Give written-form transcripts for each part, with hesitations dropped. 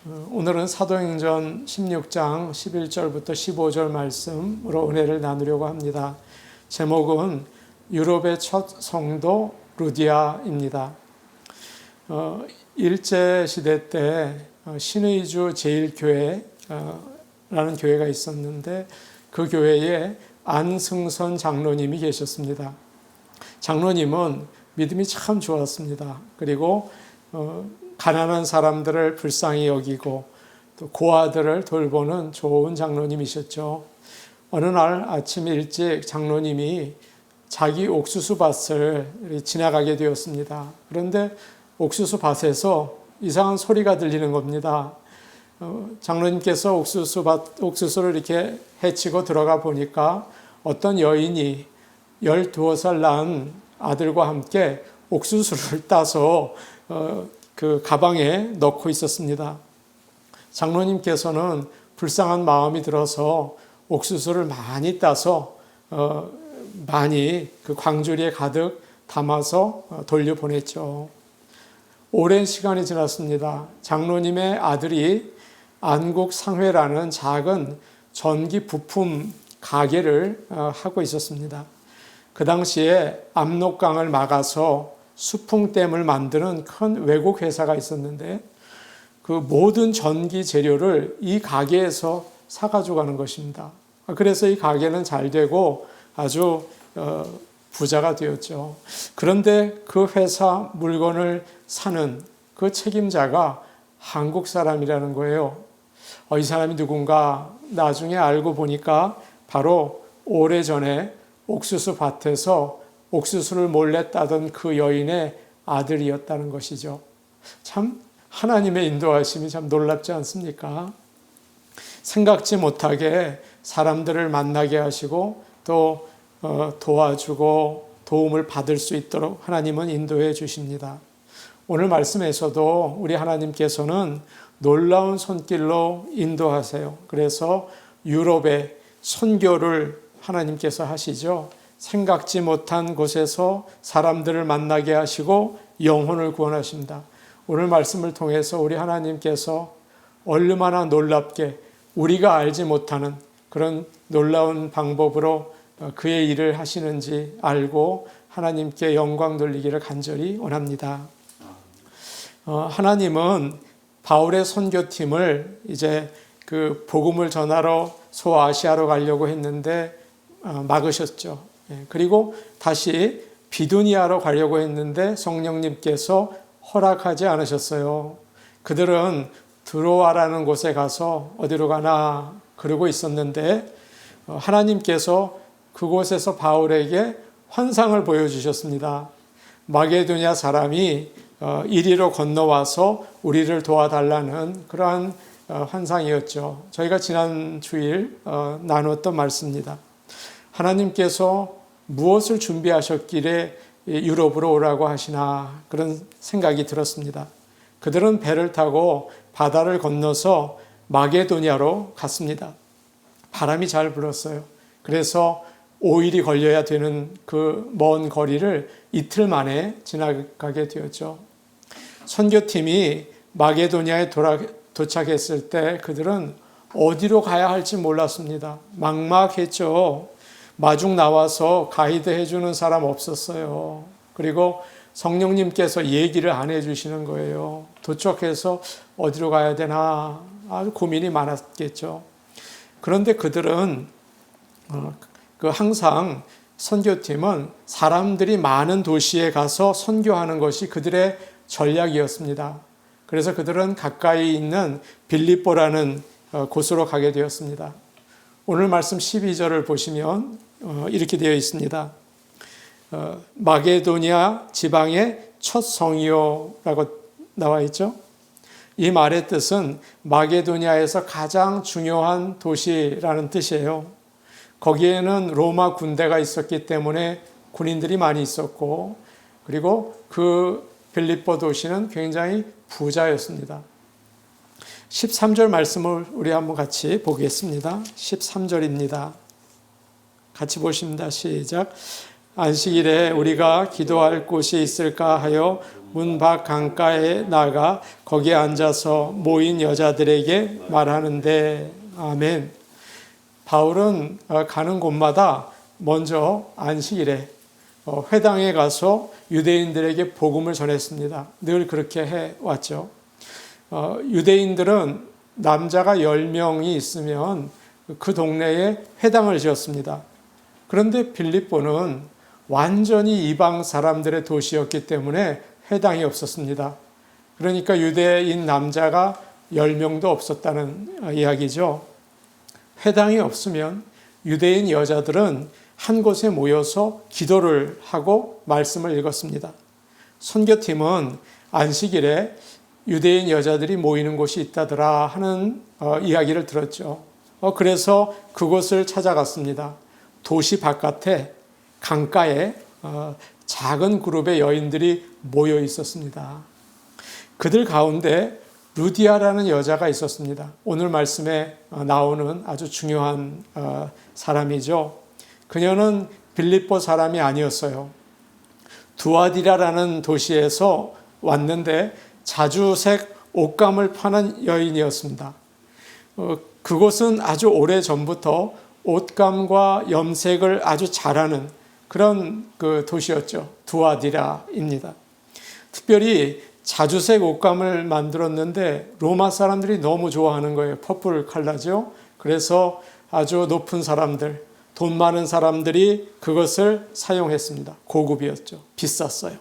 오늘은 사도행전 16장 11절부터 15절 말씀으로 은혜를 나누려고 합니다. 제목은 유럽의 첫 성도 루디아입니다. 일제시대 때 신의주 제일교회라는 교회가 있었는데 그 교회에 안승선 장로님이 계셨습니다. 장로님은 믿음이 참 좋았습니다. 그리고 가난한 사람들을 불쌍히 여기고 또 고아들을 돌보는 좋은 장로님이셨죠. 어느 날 아침 일찍 장로님이 자기 옥수수 밭을 지나가게 되었습니다. 그런데 옥수수 밭에서 이상한 소리가 들리는 겁니다. 장로님께서 옥수수를 이렇게 헤치고 들어가 보니까 어떤 여인이 12살 난 아들과 함께 옥수수를 따서 그 가방에 넣고 있었습니다. 장로님께서는 불쌍한 마음이 들어서 옥수수를 많이 따서 많이 그 광주리에 가득 담아서 돌려보냈죠. 오랜 시간이 지났습니다. 장로님의 아들이 안국상회라는 작은 전기 부품 가게를 하고 있었습니다. 그 당시에 압록강을 막아서 수풍댐을 만드는 큰 외국 회사가 있었는데 그 모든 전기 재료를 이 가게에서 사가지고 가는 것입니다. 그래서 이 가게는 잘 되고 아주 부자가 되었죠. 그런데 그 회사 물건을 사는 그 책임자가 한국 사람이라는 거예요. 이 사람이 누군가 나중에 알고 보니까 바로 오래전에 옥수수 밭에서 옥수수를 몰래 따던 그 여인의 아들이었다는 것이죠. 참 하나님의 인도하심이 참 놀랍지 않습니까? 생각지 못하게 사람들을 만나게 하시고 또 도와주고 도움을 받을 수 있도록 하나님은 인도해 주십니다. 오늘 말씀에서도 우리 하나님께서는 놀라운 손길로 인도하세요. 그래서 유럽에 선교를 하나님께서 하시죠. 생각지 못한 곳에서 사람들을 만나게 하시고 영혼을 구원하십니다. 오늘 말씀을 통해서 우리 하나님께서 얼마나 놀랍게 우리가 알지 못하는 그런 놀라운 방법으로 그의 일을 하시는지 알고 하나님께 영광 돌리기를 간절히 원합니다. 하나님은 바울의 선교팀을 이제 그 복음을 전하러 소아시아로 가려고 했는데 막으셨죠. 그리고 다시 비두니아로 가려고 했는데 성령님께서 허락하지 않으셨어요. 그들은 드로아라는 곳에 가서 어디로 가나 그러고 있었는데 하나님께서 그곳에서 바울에게 환상을 보여주셨습니다. 마게도냐 사람이 이리로 건너와서 우리를 도와달라는 그러한 환상이었죠. 저희가 지난 주일 나눴던 말씀입니다. 하나님께서 무엇을 준비하셨기에 유럽으로 오라고 하시나 그런 생각이 들었습니다. 그들은 배를 타고 바다를 건너서 마게도냐로 갔습니다. 바람이 잘 불었어요. 그래서 5일이 걸려야 되는 그 먼 거리를 이틀 만에 지나가게 되었죠. 선교팀이 마게도냐에 도착했을 때 그들은 어디로 가야 할지 몰랐습니다. 막막했죠. 마중 나와서 가이드 해주는 사람 없었어요. 그리고 성령님께서 얘기를 안 해주시는 거예요. 도착해서 어디로 가야 되나 아주 고민이 많았겠죠. 그런데 그들은 항상 선교팀은 사람들이 많은 도시에 가서 선교하는 것이 그들의 전략이었습니다. 그래서 그들은 가까이 있는 빌립보라는 곳으로 가게 되었습니다. 오늘 말씀 12절을 보시면 이렇게 되어 있습니다. 마게도냐 지방의 첫 성이요라고 나와 있죠. 이 말의 뜻은 마게도냐에서 가장 중요한 도시라는 뜻이에요. 거기에는 로마 군대가 있었기 때문에 군인들이 많이 있었고 그리고 그 빌립보 도시는 굉장히 부자였습니다. 13절 말씀을 우리 한번 같이 보겠습니다. 13절입니다. 같이 보십니다. 시작. 안식일에 우리가 기도할 곳이 있을까 하여 문 밖 강가에 나가 거기에 앉아서 모인 여자들에게 말하는데. 아멘. 바울은 가는 곳마다 먼저 안식일에 회당에 가서 유대인들에게 복음을 전했습니다. 늘 그렇게 해왔죠. 유대인들은 남자가 10명이 있으면 그 동네에 회당을 지었습니다. 그런데 빌립보는 완전히 이방 사람들의 도시였기 때문에 회당이 없었습니다. 그러니까 유대인 남자가 10명도 없었다는 이야기죠. 회당이 없으면 유대인 여자들은 한 곳에 모여서 기도를 하고 말씀을 읽었습니다. 선교팀은 안식일에 유대인 여자들이 모이는 곳이 있다더라 하는 이야기를 들었죠. 그래서 그곳을 찾아갔습니다. 도시 바깥에 강가에 작은 그룹의 여인들이 모여 있었습니다. 그들 가운데 루디아라는 여자가 있었습니다. 오늘 말씀에 나오는 아주 중요한 사람이죠. 그녀는 빌립보 사람이 아니었어요. 두아디라라는 도시에서 왔는데 자주색 옷감을 파는 여인이었습니다. 그곳은 아주 오래전부터 옷감과 염색을 아주 잘하는 그런 그 도시였죠. 두아디라입니다. 특별히 자주색 옷감을 만들었는데 로마 사람들이 너무 좋아하는 거예요. 퍼플 컬러죠. 그래서 아주 높은 사람들, 돈 많은 사람들이 그것을 사용했습니다. 고급이었죠. 비쌌어요.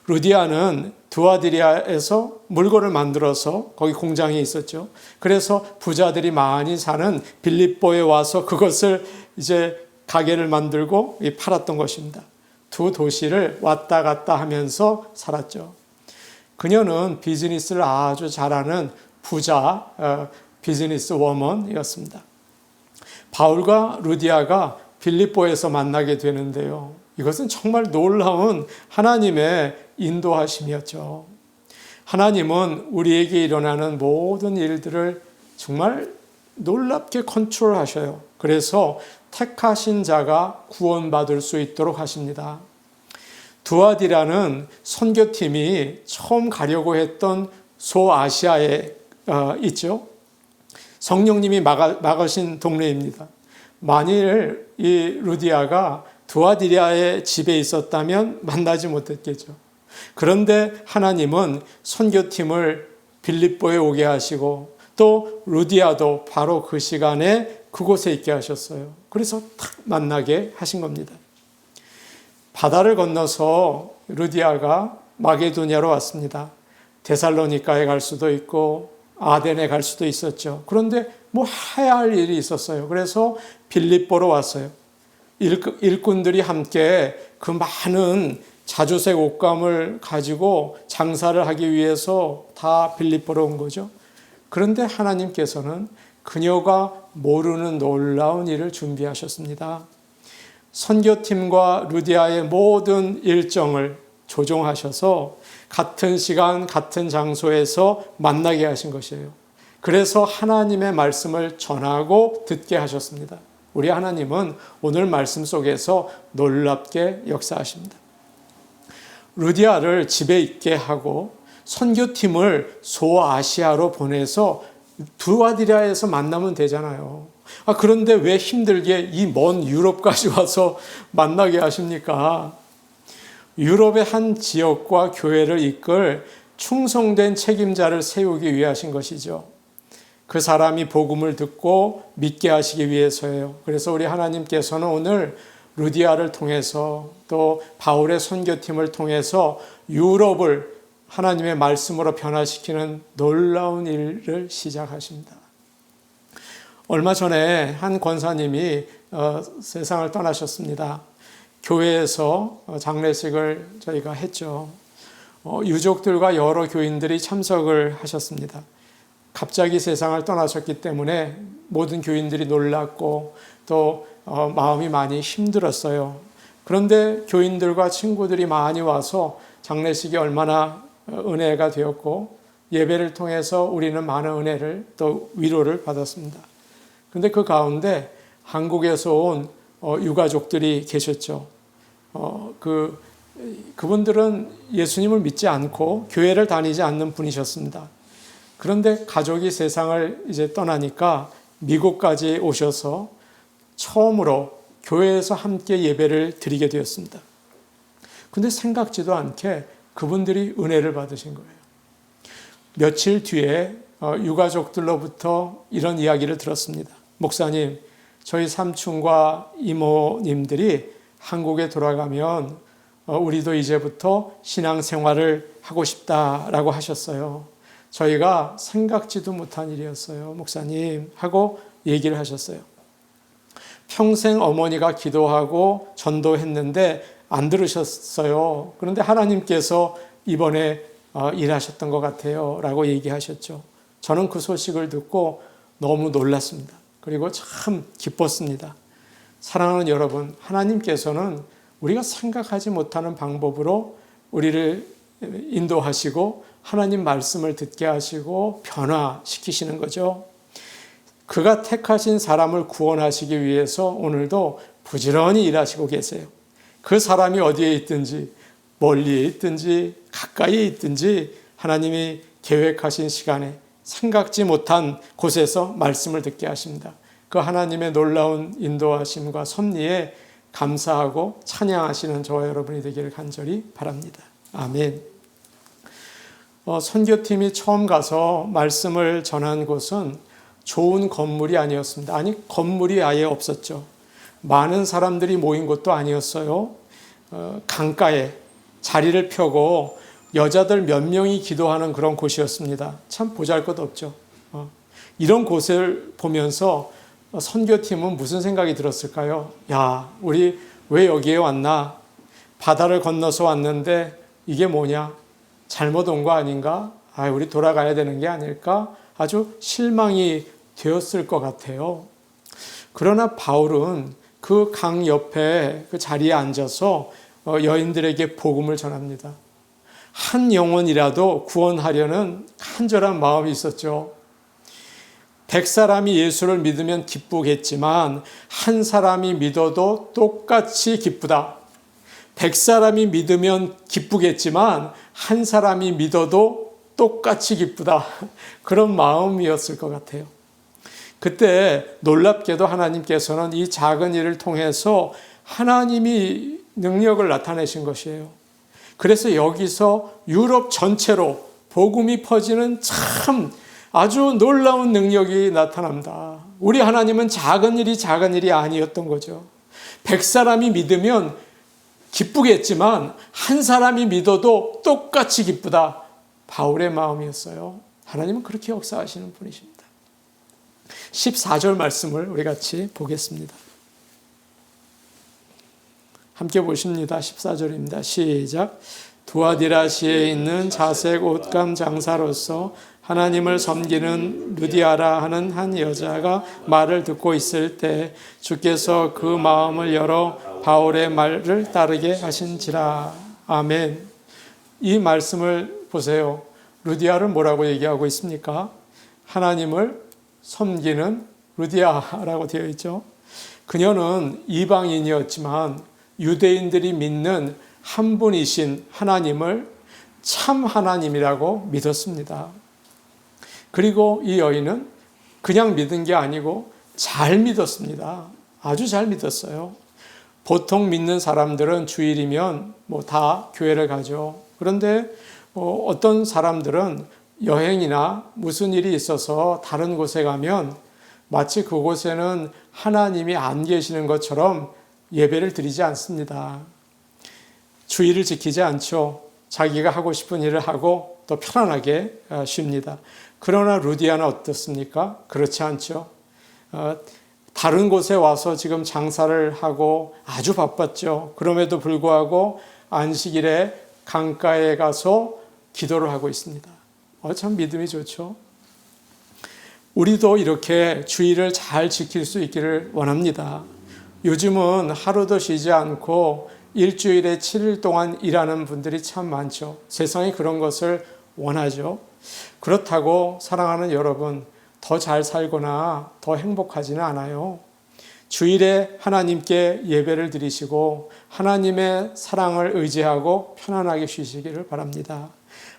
루디아는 두아디라에서 물건을 만들어서 거기 공장이 있었죠. 그래서 부자들이 많이 사는 빌립보에 와서 그것을 이제 가게를 만들고 팔았던 것입니다. 두 도시를 왔다 갔다 하면서 살았죠. 그녀는 비즈니스를 아주 잘하는 부자 비즈니스 워먼이었습니다. 바울과 루디아가 빌립보에서 만나게 되는데요. 이것은 정말 놀라운 하나님의 인도하심이었죠. 하나님은 우리에게 일어나는 모든 일들을 정말 놀랍게 컨트롤하셔요. 그래서 택하신 자가 구원받을 수 있도록 하십니다. 두아디라는 선교팀이 처음 가려고 했던 소아시아에 있죠. 성령님이 막으신 동네입니다. 만일 이 루디아가 두아디라의 집에 있었다면 만나지 못했겠죠. 그런데 하나님은 선교팀을 빌립보에 오게 하시고 또 루디아도 바로 그 시간에 그곳에 있게 하셨어요. 그래서 딱 만나게 하신 겁니다. 바다를 건너서 루디아가 마게도냐로 왔습니다. 데살로니가에 갈 수도 있고 아덴에 갈 수도 있었죠. 그런데 뭐 해야 할 일이 있었어요. 그래서 빌립보로 왔어요. 일꾼들이 함께 그 많은 자주색 옷감을 가지고 장사를 하기 위해서 다 빌립보로 온 거죠. 그런데 하나님께서는 그녀가 모르는 놀라운 일을 준비하셨습니다. 선교팀과 루디아의 모든 일정을 조정하셔서 같은 시간, 같은 장소에서 만나게 하신 것이에요. 그래서 하나님의 말씀을 전하고 듣게 하셨습니다. 우리 하나님은 오늘 말씀 속에서 놀랍게 역사하십니다. 루디아를 집에 있게 하고 선교팀을 소아시아로 보내서 두아디라에서 만나면 되잖아요. 그런데 왜 힘들게 이 먼 유럽까지 와서 만나게 하십니까? 유럽의 한 지역과 교회를 이끌 충성된 책임자를 세우기 위해 하신 것이죠. 그 사람이 복음을 듣고 믿게 하시기 위해서예요. 그래서 우리 하나님께서는 오늘 루디아를 통해서 또 바울의 선교팀을 통해서 유럽을 하나님의 말씀으로 변화시키는 놀라운 일을 시작하십니다. 얼마 전에 한 권사님이 세상을 떠나셨습니다. 교회에서 장례식을 저희가 했죠. 유족들과 여러 교인들이 참석을 하셨습니다. 갑자기 세상을 떠나셨기 때문에 모든 교인들이 놀랐고 또 마음이 많이 힘들었어요. 그런데 교인들과 친구들이 많이 와서 장례식이 얼마나 은혜가 되었고 예배를 통해서 우리는 많은 은혜를 또 위로를 받았습니다. 그런데 그 가운데 한국에서 온 유가족들이 계셨죠. 그분들은 예수님을 믿지 않고 교회를 다니지 않는 분이셨습니다. 그런데 가족이 세상을 이제 떠나니까 미국까지 오셔서 처음으로 교회에서 함께 예배를 드리게 되었습니다. 근데 생각지도 않게 그분들이 은혜를 받으신 거예요. 며칠 뒤에 유가족들로부터 이런 이야기를 들었습니다. 목사님, 저희 삼촌과 이모님들이 한국에 돌아가면 우리도 이제부터 신앙생활을 하고 싶다라고 하셨어요. 저희가 생각지도 못한 일이었어요. 목사님 하고 얘기를 하셨어요. 평생 어머니가 기도하고 전도했는데 안 들으셨어요. 그런데 하나님께서 이번에 일하셨던 것 같아요 라고 얘기하셨죠. 저는 그 소식을 듣고 너무 놀랐습니다. 그리고 참 기뻤습니다. 사랑하는 여러분, 하나님께서는 우리가 생각하지 못하는 방법으로 우리를 인도하시고 하나님 말씀을 듣게 하시고 변화시키시는 거죠. 그가 택하신 사람을 구원하시기 위해서 오늘도 부지런히 일하시고 계세요. 그 사람이 어디에 있든지 멀리에 있든지 가까이에 있든지 하나님이 계획하신 시간에 생각지 못한 곳에서 말씀을 듣게 하십니다. 그 하나님의 놀라운 인도하심과 섭리에 감사하고 찬양하시는 저와 여러분이 되기를 간절히 바랍니다. 아멘. 선교팀이 처음 가서 말씀을 전한 곳은 좋은 건물이 아니었습니다. 아니, 건물이 아예 없었죠. 많은 사람들이 모인 곳도 아니었어요. 강가에 자리를 펴고 여자들 몇 명이 기도하는 그런 곳이었습니다. 참 보잘것없죠. 이런 곳을 보면서 선교팀은 무슨 생각이 들었을까요? 야, 우리 왜 여기에 왔나? 바다를 건너서 왔는데 이게 뭐냐? 잘못 온 거 아닌가? 우리 돌아가야 되는 게 아닐까? 아주 실망이 되었을 것 같아요. 그러나 바울은 그 강 옆에 그 자리에 앉아서 여인들에게 복음을 전합니다. 한 영혼이라도 구원하려는 간절한 마음이 있었죠. 100사람이 예수를 믿으면 기쁘겠지만 한 사람이 믿어도 똑같이 기쁘다. 100사람이 믿으면 기쁘겠지만 한 사람이 믿어도 똑같이 기쁘다. 그런 마음이었을 것 같아요. 그때 놀랍게도 하나님께서는 이 작은 일을 통해서 하나님이 능력을 나타내신 것이에요. 그래서 여기서 유럽 전체로 복음이 퍼지는 참 아주 놀라운 능력이 나타납니다. 우리 하나님은 작은 일이 아니었던 거죠. 100사람이 믿으면 기쁘겠지만 한 사람이 믿어도 똑같이 기쁘다. 바울의 마음이었어요. 하나님은 그렇게 역사하시는 분이십니다. 14절 말씀을 우리 같이 보겠습니다. 함께 보십니다. 14절입니다. 시작. 두아디라시에 있는 자색 옷감 장사로서 하나님을 섬기는 루디아라 하는 한 여자가 말을 듣고 있을 때 주께서 그 마음을 열어 바울의 말을 따르게 하신지라. 아멘. 이 말씀을 보세요. 루디아를 뭐라고 얘기하고 있습니까? 하나님을 섬기는 루디아라고 되어 있죠. 그녀는 이방인이었지만 유대인들이 믿는 한 분이신 하나님을 참 하나님이라고 믿었습니다. 그리고 이 여인은 그냥 믿은 게 아니고 잘 믿었습니다. 아주 잘 믿었어요. 보통 믿는 사람들은 주일이면 다 교회를 가죠. 그런데 어떤 사람들은 여행이나 무슨 일이 있어서 다른 곳에 가면 마치 그곳에는 하나님이 안 계시는 것처럼 예배를 드리지 않습니다. 주일을 지키지 않죠. 자기가 하고 싶은 일을 하고 또 편안하게 쉽니다. 그러나 루디아는 어떻습니까? 그렇지 않죠. 다른 곳에 와서 지금 장사를 하고 아주 바빴죠. 그럼에도 불구하고 안식일에 강가에 가서 기도를 하고 있습니다. 참 믿음이 좋죠. 우리도 이렇게 주일을 잘 지킬 수 있기를 원합니다. 요즘은 하루도 쉬지 않고 일주일에 7일 동안 일하는 분들이 참 많죠. 세상이 그런 것을 원하죠. 그렇다고 사랑하는 여러분, 더 잘 살거나 더 행복하지는 않아요. 주일에 하나님께 예배를 드리시고 하나님의 사랑을 의지하고 편안하게 쉬시기를 바랍니다.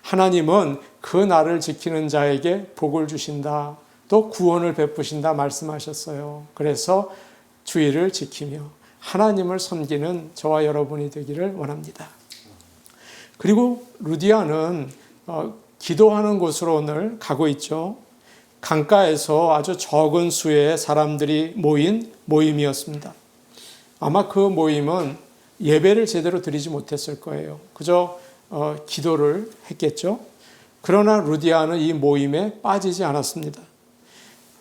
하나님은 그 날을 지키는 자에게 복을 주신다. 또 구원을 베푸신다 말씀하셨어요. 그래서 주일을 지키며 하나님을 섬기는 저와 여러분이 되기를 원합니다. 그리고 루디아는 기도하는 곳으로 오늘 가고 있죠. 강가에서 아주 적은 수의 사람들이 모인 모임이었습니다. 아마 그 모임은 예배를 제대로 드리지 못했을 거예요. 그저 기도를 했겠죠. 그러나 루디아는 이 모임에 빠지지 않았습니다.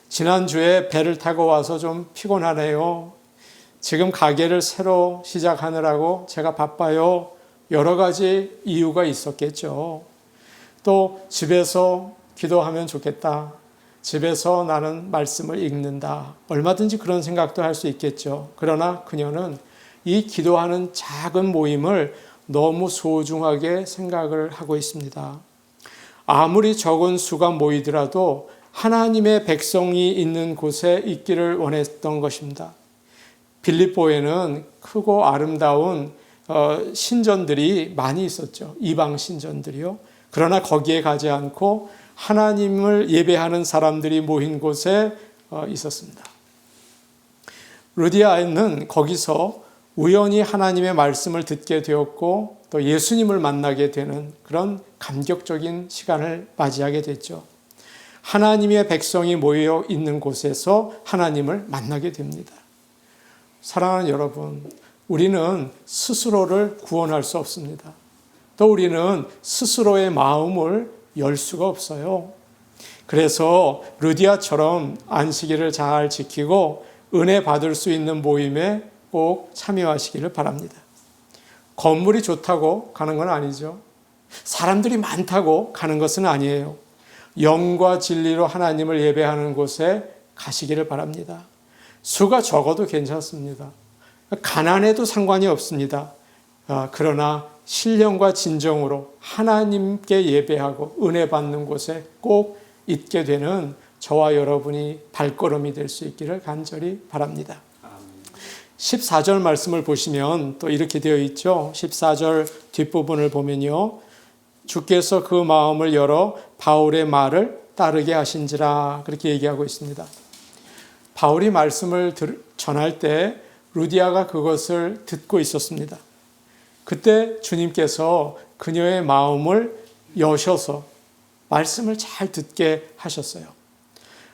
지난주에 배를 타고 와서 좀 피곤하네요. 지금 가게를 새로 시작하느라고 제가 바빠요. 여러 가지 이유가 있었겠죠. 또 집에서 기도하면 좋겠다. 집에서 나는 말씀을 읽는다. 얼마든지 그런 생각도 할 수 있겠죠. 그러나 그녀는 이 기도하는 작은 모임을 너무 소중하게 생각을 하고 있습니다. 아무리 적은 수가 모이더라도 하나님의 백성이 있는 곳에 있기를 원했던 것입니다. 빌립보에는 크고 아름다운 신전들이 많이 있었죠. 이방 신전들이요. 그러나 거기에 가지 않고 하나님을 예배하는 사람들이 모인 곳에 있었습니다. 루디아는 거기서 우연히 하나님의 말씀을 듣게 되었고 또 예수님을 만나게 되는 그런 감격적인 시간을 맞이하게 됐죠. 하나님의 백성이 모여 있는 곳에서 하나님을 만나게 됩니다. 사랑하는 여러분, 우리는 스스로를 구원할 수 없습니다. 또 우리는 스스로의 마음을 열 수가 없어요. 그래서 루디아처럼 안식일을 잘 지키고 은혜 받을 수 있는 모임에 꼭 참여하시기를 바랍니다. 건물이 좋다고 가는 건 아니죠. 사람들이 많다고 가는 것은 아니에요. 영과 진리로 하나님을 예배하는 곳에 가시기를 바랍니다. 수가 적어도 괜찮습니다. 가난해도 상관이 없습니다. 그러나 신령과 진정으로 하나님께 예배하고 은혜 받는 곳에 꼭 있게 되는 저와 여러분이 발걸음이 될 수 있기를 간절히 바랍니다. 14절 말씀을 보시면 또 이렇게 되어 있죠. 14절 뒷부분을 보면요. 주께서 그 마음을 열어 바울의 말을 따르게 하신지라 그렇게 얘기하고 있습니다. 바울이 말씀을 전할 때 루디아가 그것을 듣고 있었습니다. 그때 주님께서 그녀의 마음을 여셔서 말씀을 잘 듣게 하셨어요.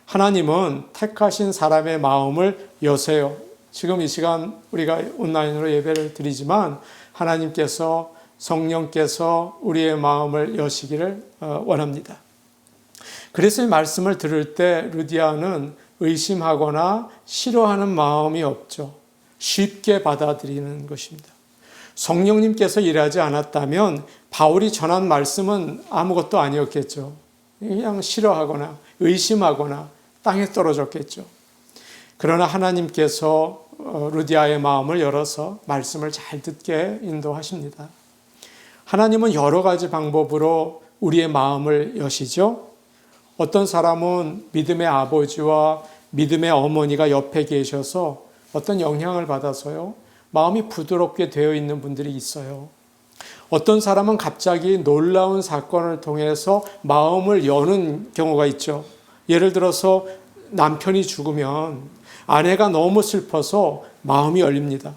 하나님은 택하신 사람의 마음을 여세요. 지금 이 시간 우리가 온라인으로 예배를 드리지만 하나님께서 성령께서 우리의 마음을 여시기를 원합니다. 그래서 이 말씀을 들을 때 루디아는 의심하거나 싫어하는 마음이 없죠. 쉽게 받아들이는 것입니다. 성령님께서 일하지 않았다면 바울이 전한 말씀은 아무것도 아니었겠죠. 그냥 싫어하거나 의심하거나 땅에 떨어졌겠죠. 그러나 하나님께서 루디아의 마음을 열어서 말씀을 잘 듣게 인도하십니다. 하나님은 여러 가지 방법으로 우리의 마음을 여시죠. 어떤 사람은 믿음의 아버지와 믿음의 어머니가 옆에 계셔서 어떤 영향을 받아서요. 마음이 부드럽게 되어 있는 분들이 있어요. 어떤 사람은 갑자기 놀라운 사건을 통해서 마음을 여는 경우가 있죠. 예를 들어서 남편이 죽으면 아내가 너무 슬퍼서 마음이 열립니다.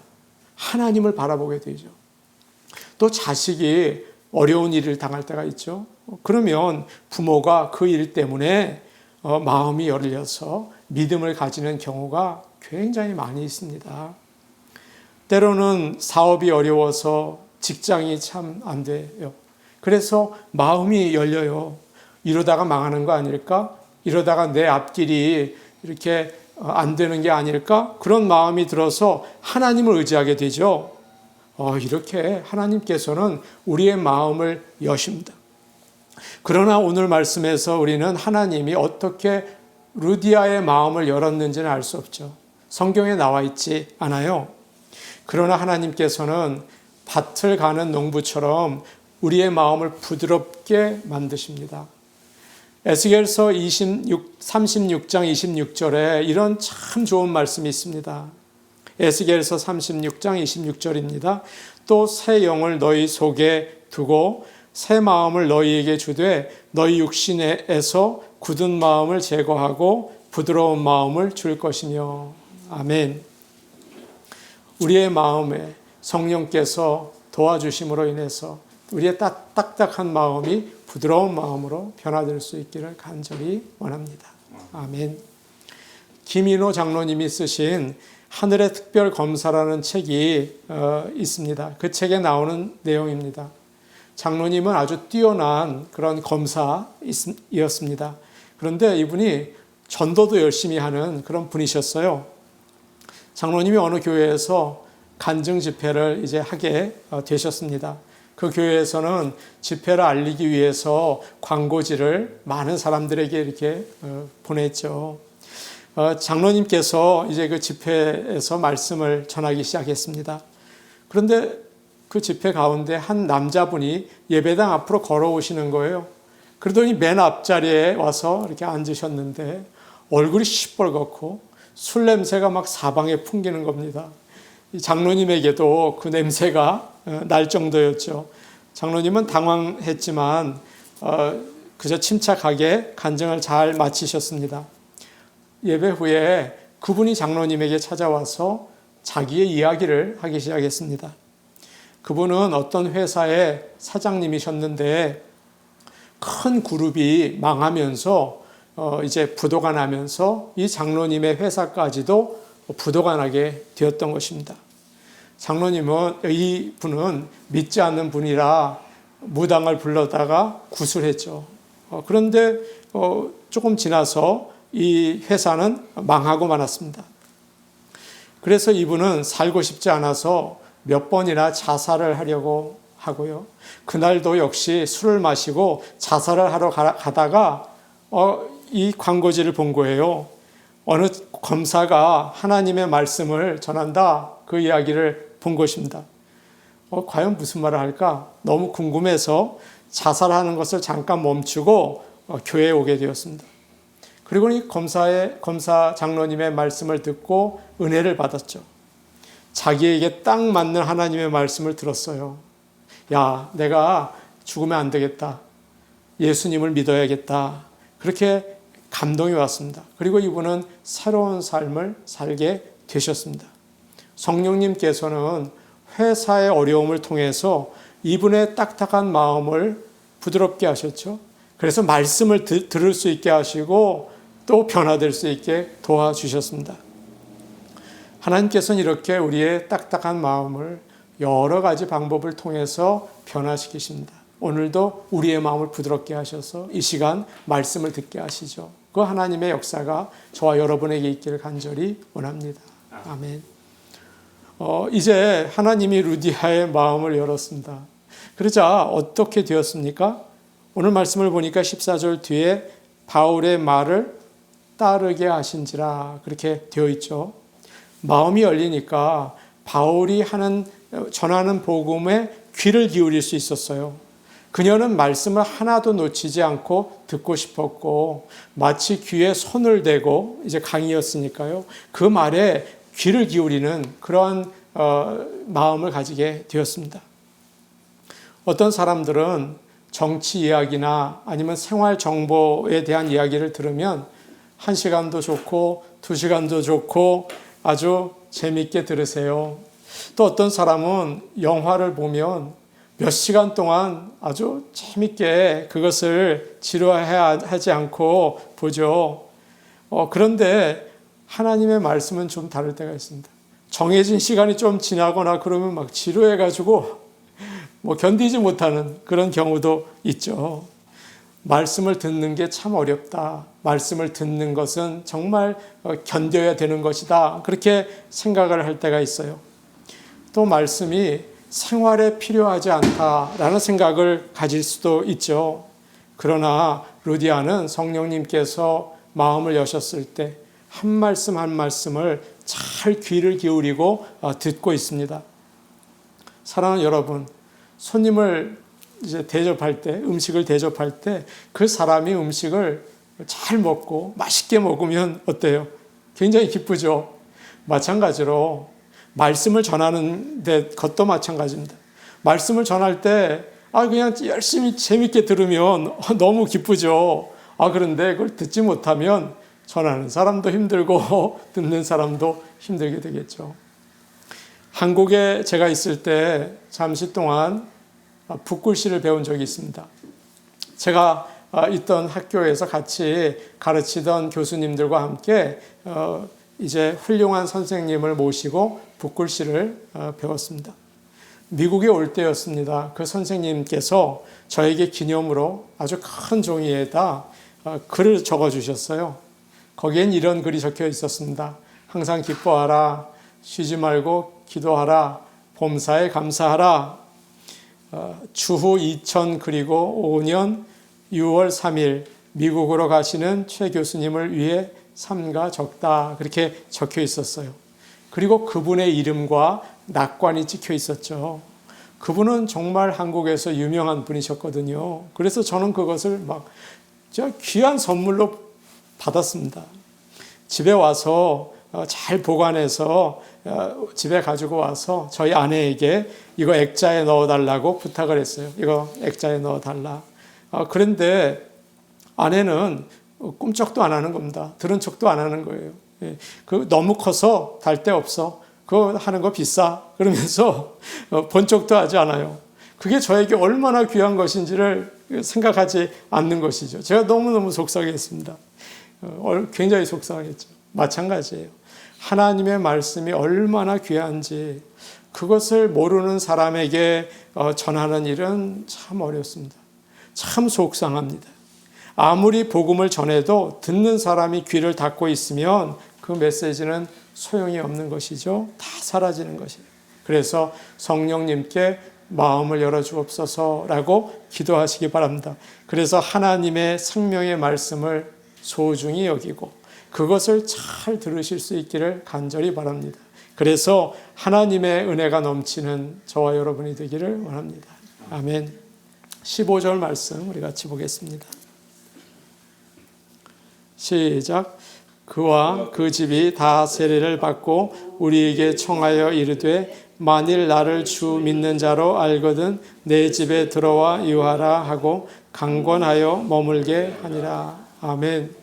하나님을 바라보게 되죠. 또 자식이 어려운 일을 당할 때가 있죠. 그러면 부모가 그 일 때문에 마음이 열려서 믿음을 가지는 경우가 굉장히 많이 있습니다. 때로는 사업이 어려워서 직장이 참 안 돼요. 그래서 마음이 열려요. 이러다가 망하는 거 아닐까? 이러다가 내 앞길이 이렇게 안 되는 게 아닐까? 그런 마음이 들어서 하나님을 의지하게 되죠. 이렇게 하나님께서는 우리의 마음을 여십니다. 그러나 오늘 말씀에서 우리는 하나님이 어떻게 루디아의 마음을 열었는지는 알 수 없죠. 성경에 나와 있지 않아요. 그러나 하나님께서는 밭을 가는 농부처럼 우리의 마음을 부드럽게 만드십니다. 에스겔서 36장 26절에 이런 참 좋은 말씀이 있습니다. 에스겔서 36장 26절입니다. 또 새 영을 너희 속에 두고 새 마음을 너희에게 주되 너희 육신에서 굳은 마음을 제거하고 부드러운 마음을 줄 것이며. 아멘. 우리의 마음에 성령께서 도와주심으로 인해서 우리의 딱딱한 마음이 부드러운 마음으로 변화될 수 있기를 간절히 원합니다. 아멘. 김인호 장로님이 쓰신 하늘의 특별 검사라는 책이 있습니다. 그 책에 나오는 내용입니다. 장로님은 아주 뛰어난 그런 검사이었습니다. 그런데 이분이 전도도 열심히 하는 그런 분이셨어요. 장로님이 어느 교회에서 간증 집회를 이제 하게 되셨습니다. 그 교회에서는 집회를 알리기 위해서 광고지를 많은 사람들에게 이렇게 보냈죠. 장로님께서 이제 그 집회에서 말씀을 전하기 시작했습니다. 그런데 그 집회 가운데 한 남자분이 예배당 앞으로 걸어오시는 거예요. 그러더니 맨 앞자리에 와서 이렇게 앉으셨는데 얼굴이 시뻘겋고 술 냄새가 막 사방에 풍기는 겁니다. 이 장로님에게도 그 냄새가 날 정도였죠. 장로님은 당황했지만 그저 침착하게 간증을 잘 마치셨습니다. 예배 후에 그분이 장로님에게 찾아와서 자기의 이야기를 하기 시작했습니다. 그분은 어떤 회사의 사장님이셨는데 큰 그룹이 망하면서 이제 부도가 나면서 이 장로님의 회사까지도 부도가 나게 되었던 것입니다. 장로님은 이 분은 믿지 않는 분이라 무당을 불러다가 구술했죠. 그런데 조금 지나서 이 회사는 망하고 말았습니다. 그래서 이분은 살고 싶지 않아서 몇 번이나 자살을 하려고 하고요. 그날도 역시 술을 마시고 자살을 하러 가다가 이 광고지를 본 거예요. 어느 검사가 하나님의 말씀을 전한다, 그 이야기를 본 것입니다. 과연 무슨 말을 할까? 너무 궁금해서 자살하는 것을 잠깐 멈추고 교회에 오게 되었습니다. 그리고 이 검사 장로님의 말씀을 듣고 은혜를 받았죠. 자기에게 딱 맞는 하나님의 말씀을 들었어요. 야, 내가 죽으면 안 되겠다. 예수님을 믿어야겠다. 그렇게 감동이 왔습니다. 그리고 이분은 새로운 삶을 살게 되셨습니다. 성령님께서는 회사의 어려움을 통해서 이분의 딱딱한 마음을 부드럽게 하셨죠. 그래서 말씀을 들을 수 있게 하시고 또 변화될 수 있게 도와주셨습니다. 하나님께서는 이렇게 우리의 딱딱한 마음을 여러 가지 방법을 통해서 변화시키십니다. 오늘도 우리의 마음을 부드럽게 하셔서 이 시간 말씀을 듣게 하시죠. 그 하나님의 역사가 저와 여러분에게 있기를 간절히 원합니다. 아멘. 이제 하나님이 루디아의 마음을 열었습니다. 그러자 어떻게 되었습니까? 오늘 말씀을 보니까 14절 뒤에 바울의 말을 따르게 하신지라 그렇게 되어 있죠. 마음이 열리니까 바울이 전하는 복음에 귀를 기울일 수 있었어요. 그녀는 말씀을 하나도 놓치지 않고 듣고 싶었고 마치 귀에 손을 대고 이제 강의였으니까요. 그 말에 귀를 기울이는 그러한 마음을 가지게 되었습니다. 어떤 사람들은 정치 이야기나 아니면 생활 정보에 대한 이야기를 들으면 1시간도 좋고 2시간도 좋고 아주 재미있게 들으세요. 또 어떤 사람은 영화를 보면 몇 시간 동안 아주 재미있게 그것을 지루하지 않고 보죠. 그런데 하나님의 말씀은 좀 다를 때가 있습니다. 정해진 시간이 좀 지나거나 그러면 막 지루해가지고 견디지 못하는 그런 경우도 있죠. 말씀을 듣는 게 참 어렵다. 말씀을 듣는 것은 정말 견뎌야 되는 것이다. 그렇게 생각을 할 때가 있어요. 또 말씀이 생활에 필요하지 않다라는 생각을 가질 수도 있죠. 그러나 루디아는 성령님께서 마음을 여셨을 때 한 말씀 한 말씀을 잘 귀를 기울이고 듣고 있습니다. 사랑하는 여러분, 손님을 이제 대접할 때, 음식을 대접할 때 그 사람이 음식을 잘 먹고 맛있게 먹으면 어때요? 굉장히 기쁘죠. 마찬가지로 말씀을 전하는 데 것도 마찬가지입니다. 말씀을 전할 때 그냥 열심히 재밌게 들으면 너무 기쁘죠. 그런데 그걸 듣지 못하면 전하는 사람도 힘들고 듣는 사람도 힘들게 되겠죠. 한국에 제가 있을 때 잠시 동안 붓글씨를 배운 적이 있습니다. 제가 있던 학교에서 같이 가르치던 교수님들과 함께 이제 훌륭한 선생님을 모시고 붓글씨를 배웠습니다. 미국에 올 때였습니다. 그 선생님께서 저에게 기념으로 아주 큰 종이에다 글을 적어주셨어요. 거기엔 이런 글이 적혀 있었습니다. 항상 기뻐하라, 쉬지 말고 기도하라, 범사에 감사하라. 주후 2000 그리고 5년 6월 3일 미국으로 가시는 최 교수님을 위해 삼가 적다. 그렇게 적혀 있었어요. 그리고 그분의 이름과 낙관이 찍혀 있었죠. 그분은 정말 한국에서 유명한 분이셨거든요. 그래서 저는 그것을 귀한 선물로 받았습니다. 집에 와서 잘 보관해서 집에 가지고 와서 저희 아내에게 이거 액자에 넣어달라고 부탁을 했어요. 이거 액자에 넣어달라. 그런데 아내는 꿈쩍도 안 하는 겁니다. 들은 척도 안 하는 거예요. 너무 커서 달 데 없어. 그거 하는 거 비싸. 그러면서 본 척도 하지 않아요. 그게 저에게 얼마나 귀한 것인지를 생각하지 않는 것이죠. 제가 너무너무 속상했습니다. 굉장히 속상했죠. 마찬가지예요. 하나님의 말씀이 얼마나 귀한지 그것을 모르는 사람에게 전하는 일은 참 어렵습니다. 참 속상합니다. 아무리 복음을 전해도 듣는 사람이 귀를 닫고 있으면 그 메시지는 소용이 없는 것이죠. 다 사라지는 것이에요. 그래서 성령님께 마음을 열어주옵소서라고 기도하시기 바랍니다. 그래서 하나님의 생명의 말씀을 소중히 여기고 그것을 잘 들으실 수 있기를 간절히 바랍니다. 그래서 하나님의 은혜가 넘치는 저와 여러분이 되기를 원합니다. 아멘. 15절 말씀 우리 같이 보겠습니다. 시작. 그와 그 집이 다 세례를 받고 우리에게 청하여 이르되 만일 나를 주 믿는 자로 알거든 내 집에 들어와 유하라 하고 강권하여 머물게 하니라. 아멘.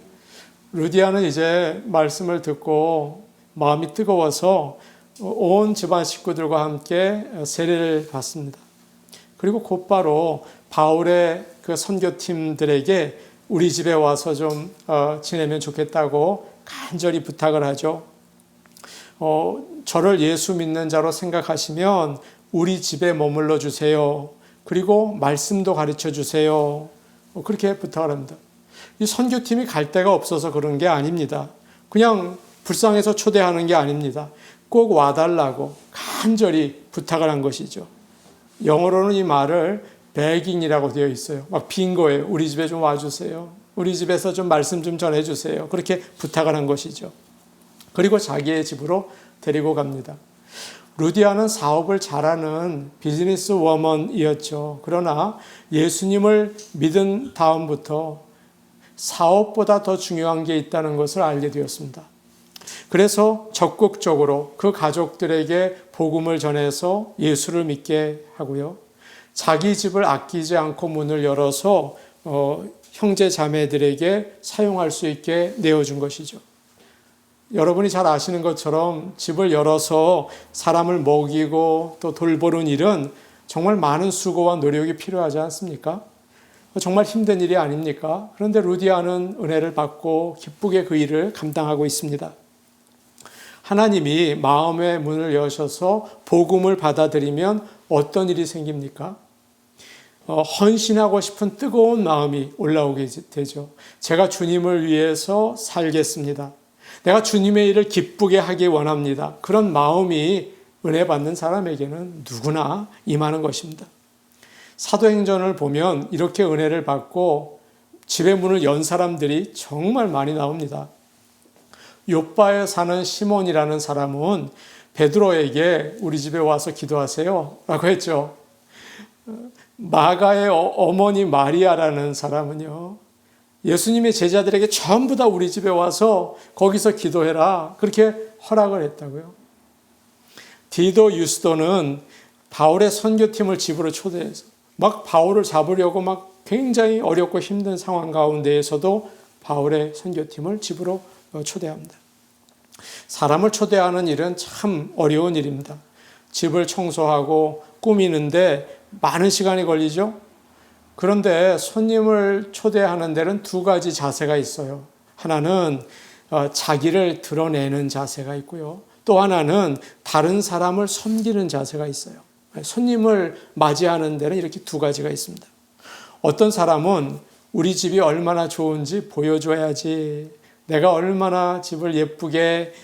루디아는 이제 말씀을 듣고 마음이 뜨거워서 온 집안 식구들과 함께 세례를 받습니다. 그리고 곧바로 바울의 그 선교팀들에게 우리 집에 와서 좀 지내면 좋겠다고 간절히 부탁을 하죠. 저를 예수 믿는 자로 생각하시면 우리 집에 머물러 주세요. 그리고 말씀도 가르쳐 주세요. 그렇게 부탁을 합니다. 이 선교팀이 갈 데가 없어서 그런 게 아닙니다. 그냥 불쌍해서 초대하는 게 아닙니다. 꼭 와달라고 간절히 부탁을 한 것이죠. 영어로는 이 말을 begging이라고 되어 있어요. 막 빈 거예요. 우리 집에 좀 와주세요. 우리 집에서 좀 말씀 좀 전해주세요. 그렇게 부탁을 한 것이죠. 그리고 자기의 집으로 데리고 갑니다. 루디아는 사업을 잘하는 비즈니스 워먼이었죠. 그러나 예수님을 믿은 다음부터 사업보다 더 중요한 게 있다는 것을 알게 되었습니다. 그래서 적극적으로 그 가족들에게 복음을 전해서 예수를 믿게 하고요. 자기 집을 아끼지 않고 문을 열어서 형제 자매들에게 사용할 수 있게 내어준 것이죠. 여러분이 잘 아시는 것처럼 집을 열어서 사람을 먹이고 또 돌보는 일은 정말 많은 수고와 노력이 필요하지 않습니까? 정말 힘든 일이 아닙니까? 그런데 루디아는 은혜를 받고 기쁘게 그 일을 감당하고 있습니다. 하나님이 마음의 문을 여셔서 복음을 받아들이면 어떤 일이 생깁니까? 헌신하고 싶은 뜨거운 마음이 올라오게 되죠. 제가 주님을 위해서 살겠습니다. 내가 주님의 일을 기쁘게 하기 원합니다. 그런 마음이 은혜 받는 사람에게는 누구나 임하는 것입니다. 사도행전을 보면 이렇게 은혜를 받고 집의 문을 연 사람들이 정말 많이 나옵니다. 욥바에 사는 시몬이라는 사람은 베드로에게 우리 집에 와서 기도하세요 라고 했죠. 마가의 어머니 마리아라는 사람은요, 예수님의 제자들에게 전부 다 우리 집에 와서 거기서 기도해라 그렇게 허락을 했다고요. 디도 유스도는 바울의 선교팀을 집으로 초대해서 막 바울을 잡으려고 막 굉장히 어렵고 힘든 상황 가운데에서도 바울의 선교팀을 집으로 초대합니다. 사람을 초대하는 일은 참 어려운 일입니다. 집을 청소하고 꾸미는데 많은 시간이 걸리죠. 그런데 손님을 초대하는 데는 두 가지 자세가 있어요. 하나는 자기를 드러내는 자세가 있고요. 또 하나는 다른 사람을 섬기는 자세가 있어요. 손님을 맞이하는 데는 이렇게 두 가지가 있습니다. 어떤 사람은 우리 집이 얼마나 좋은지 보여줘야지, 내가 얼마나 집을 예쁘게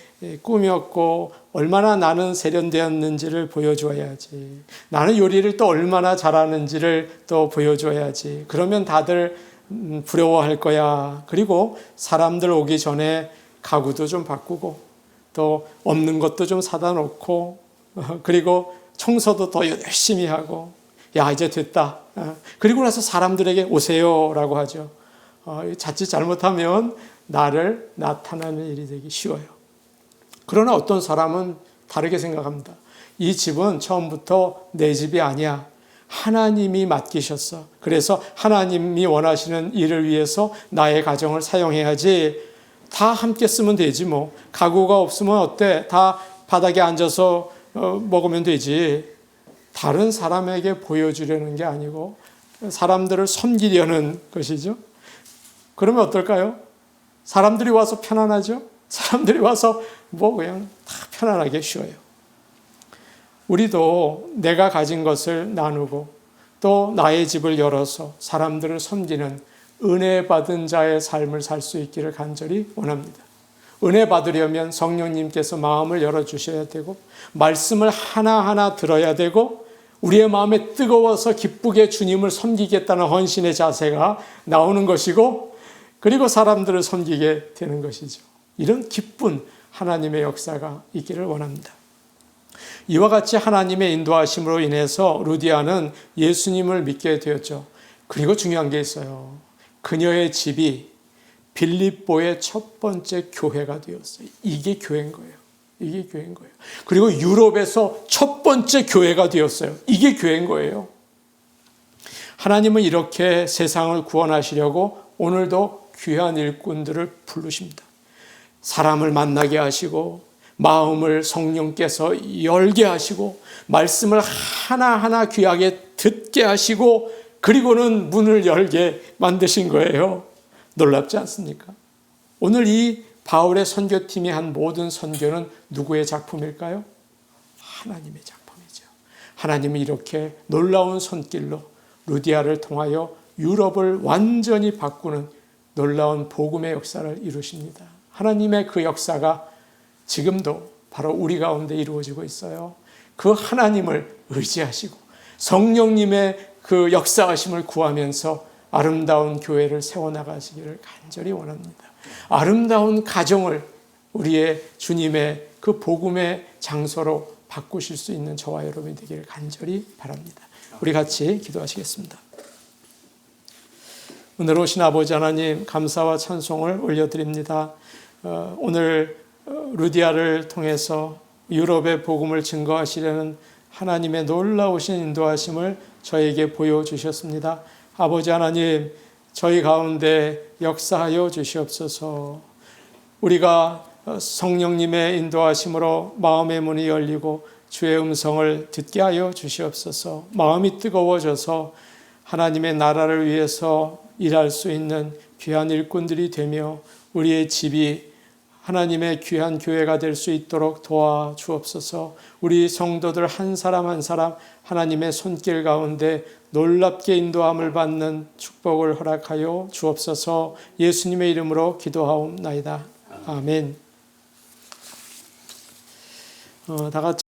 꾸몄고 얼마나 나는 세련되었는지를 보여줘야지, 나는 요리를 또 얼마나 잘하는지를 또 보여줘야지, 그러면 다들 부러워할 거야. 그리고 사람들 오기 전에 가구도 좀 바꾸고 또 없는 것도 좀 사다 놓고 그리고 청소도 더 열심히 하고, 야 이제 됐다. 그리고 나서 사람들에게 오세요라고 하죠. 자칫 잘못하면 나를 나타나는 일이 되기 쉬워요. 그러나 어떤 사람은 다르게 생각합니다. 이 집은 처음부터 내 집이 아니야. 하나님이 맡기셨어. 그래서 하나님이 원하시는 일을 위해서 나의 가정을 사용해야지. 다 함께 쓰면 되지 뭐. 가구가 없으면 어때? 다 바닥에 앉아서 먹으면 되지. 다른 사람에게 보여주려는 게 아니고 사람들을 섬기려는 것이죠. 그러면 어떨까요? 사람들이 와서 편안하죠? 사람들이 와서 뭐 그냥 다 편안하게 쉬어요. 우리도 내가 가진 것을 나누고 또 나의 집을 열어서 사람들을 섬기는 은혜 받은 자의 삶을 살 수 있기를 간절히 원합니다. 은혜 받으려면 성령님께서 마음을 열어주셔야 되고 말씀을 하나하나 들어야 되고 우리의 마음에 뜨거워서 기쁘게 주님을 섬기겠다는 헌신의 자세가 나오는 것이고, 그리고 사람들을 섬기게 되는 것이죠. 이런 기쁜 하나님의 역사가 있기를 원합니다. 이와 같이 하나님의 인도하심으로 인해서 루디아는 예수님을 믿게 되었죠. 그리고 중요한 게 있어요. 그녀의 집이 빌립보의 첫 번째 교회가 되었어요. 이게 교회인 거예요. 이게 교회인 거예요. 그리고 유럽에서 첫 번째 교회가 되었어요. 이게 교회인 거예요. 하나님은 이렇게 세상을 구원하시려고 오늘도 귀한 일꾼들을 부르십니다. 사람을 만나게 하시고 마음을 성령께서 열게 하시고 말씀을 하나하나 귀하게 듣게 하시고 그리고는 문을 열게 만드신 거예요. 놀랍지 않습니까? 오늘 이 바울의 선교팀이 한 모든 선교는 누구의 작품일까요? 하나님의 작품이죠. 하나님이 이렇게 놀라운 손길로 루디아를 통하여 유럽을 완전히 바꾸는 놀라운 복음의 역사를 이루십니다. 하나님의 그 역사가 지금도 바로 우리 가운데 이루어지고 있어요. 그 하나님을 의지하시고 성령님의 그 역사하심을 구하면서 아름다운 교회를 세워나가시기를 간절히 원합니다. 아름다운 가정을 우리의 주님의 그 복음의 장소로 바꾸실 수 있는 저와 여러분이 되기를 간절히 바랍니다. 우리 같이 기도하시겠습니다. 오늘 오신 아버지 하나님 감사와 찬송을 올려드립니다. 오늘 루디아를 통해서 유럽의 복음을 증거하시려는 하나님의 놀라우신 인도하심을 저에게 보여주셨습니다. 아버지 하나님, 저희 가운데 역사하여 주시옵소서. 우리가 성령님의 인도하심으로 마음의 문이 열리고 주의 음성을 듣게 하여 주시옵소서. 마음이 뜨거워져서 하나님의 나라를 위해서 일할 수 있는 귀한 일꾼들이 되며 우리의 집이 하나님의 귀한 교회가 될 수 있도록 도와주옵소서. 우리 성도들 한 사람 한 사람 하나님의 손길 가운데 놀랍게 인도함을 받는 축복을 허락하여 주옵소서. 예수님의 이름으로 기도하옵나이다. 아멘. 다 같이